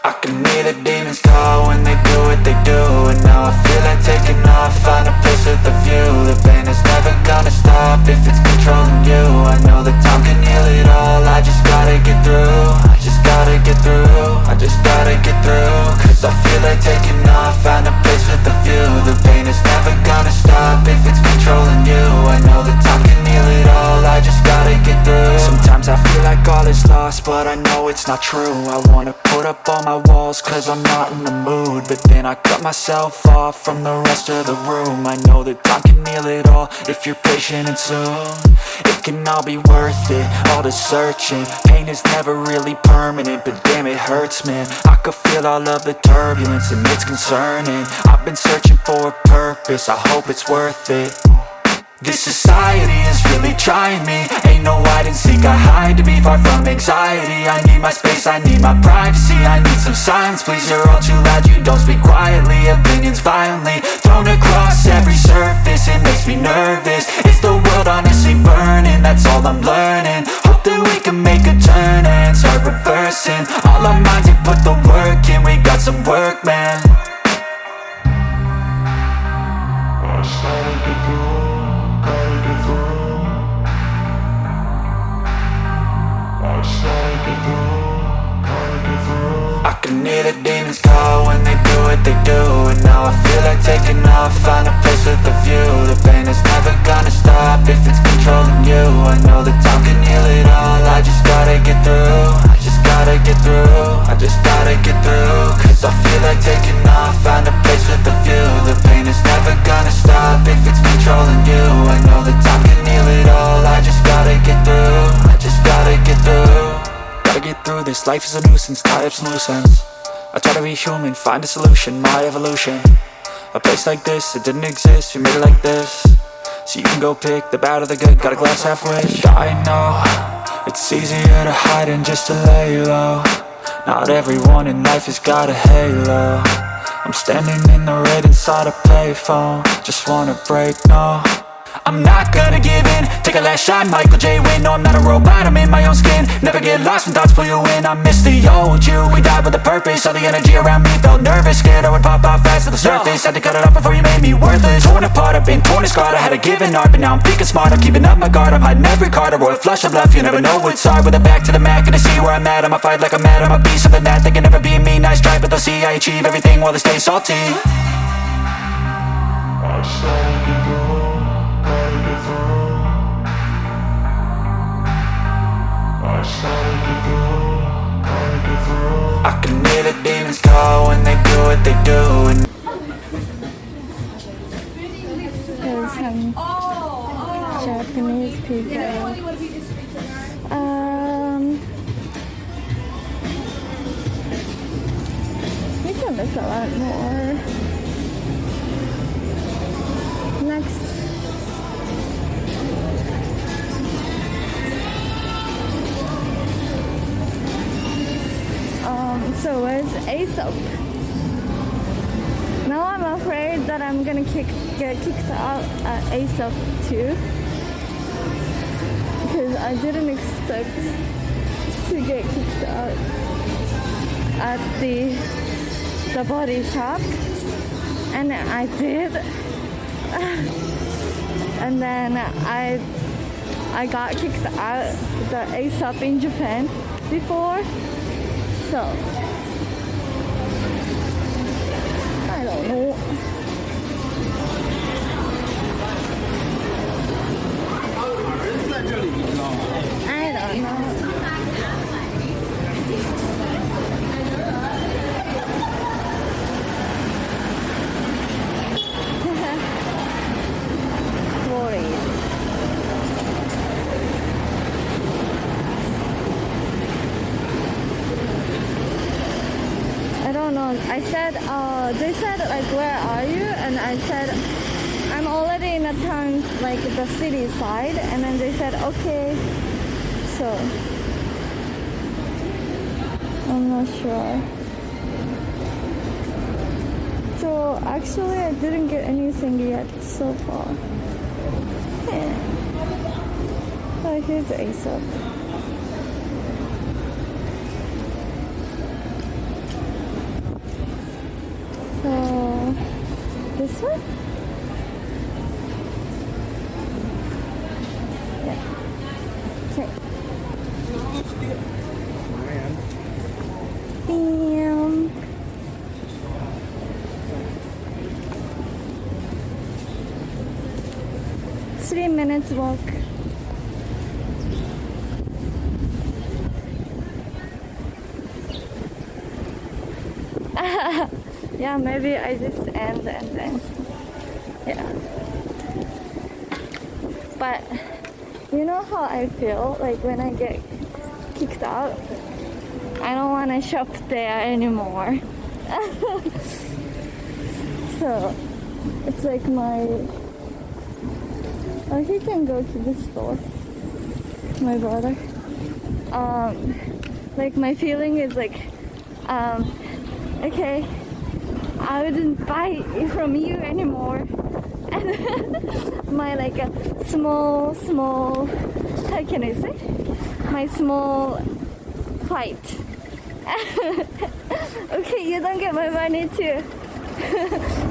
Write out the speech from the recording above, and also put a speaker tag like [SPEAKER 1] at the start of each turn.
[SPEAKER 1] I can hear the demons call when they do what they do. And now I feel like taking off, find a place with a view. The pain is never gonna stop if it's controlling you. I know that time can heal it all, I just gotta get through. I just gotta get through, I just gotta get through. Cause I feel like taking off, find a place with a view. The pain is never gonna stop if it's controlling you. I know that time can heal it all, I just gotta get through. Sometimes I feel like all is lost, but I know it's not true. I wanna put up all my walls cause I'm not in the mood, but then I cut myself off from the rest of the room. I know that time can heal it all if you're patient and soon. It can all be worth it, all the searching. Pain is never really permanent, but damn it hurts, man. I could feel all of the turbulence and it's concerning. I've been searching for a purpose, I hope it's worth it. This society is really trying me. Ain't no hide and seek, I hide to be far from anxiety. I need my space, I need my privacy. I need some silence, please, you're all too loud. You don't speak quietly, opinions violently thrown across every surface. It makes me nervous, it's the world honestly burning. That's all I'm learning, hope that we can make a turn and start reversing. All our minds, we put the work in, we got some work, man. I started to go. I can hear the demons call when they do what they do. And now I feel like taking off, find a place with a view. The pain is never gonna stop if it's controlling you. I know that time can heal it all, I just gotta get through. I just gotta get through, I just gotta get through. Cause I feel like taking off, find a place with a view. The pain is never gonna stop if it's controlling you. I know that time can heal it all, I just gotta get through. I just gotta get through. Gotta get through this, life is a nuisance, tie up some loose ends. I try to be human, find a solution, my evolution. A place like this, it didn't exist, we made it like this. So you can go pick the bad or the good, got a glass halfway. I know, it's easier to hide than just to lay low. Not everyone in life has got a halo. I'm standing in the red inside a payphone, just wanna break, no. I'm not gonna give in, take a last shot, Michael J. Win. No, I'm not a robot, I'm in my own skin. Never get lost when thoughts pull you in. I miss the old you, we died with a purpose. All the energy around me felt nervous, scared I would pop off fast to the surface. Had to cut it off before you made me worthless. Torn apart, I've been torn and scarred. I had a given art, but now I'm thinking smart. I'm keeping up my guard, I'm hiding every card. A royal flush of love, you never know what's hard. With a back to the mat, gonna see where I'm at. I'ma fight like I'm mad, I'ma be something that they can never be me. Nice try, but they'll see I achieve everything while they stay salty. I started to go. I can hear the demons call when they do what they do. And
[SPEAKER 2] there's some Japanese people. You can look a lot more. Next. So where's Aesop? Now I'm afraid that I'm gonna get kicked out at Aesop too, because I didn't expect to get kicked out at the body shop, and I did. And then I got kicked out the Aesop in Japan before. So, I don't know. I don't know. Worried. I don't know. I said, they said like, where are you? And I said, I'm already in a town, like the city side. And then they said, okay. So, I'm not sure. So actually I didn't get anything yet so far. Yeah. Oh, here's Aesop. This one? Yeah. Okay. Damn. Three minutes walk. Yeah, maybe I just end and then yeah. But you know how I feel like when I get kicked out? I don't want to shop there anymore. So it's like oh, he can go to the store, my brother. Like my feeling is like, okay, I wouldn't buy from you anymore. And my like a small, how can I say? My small fight. Okay, you don't get my money too.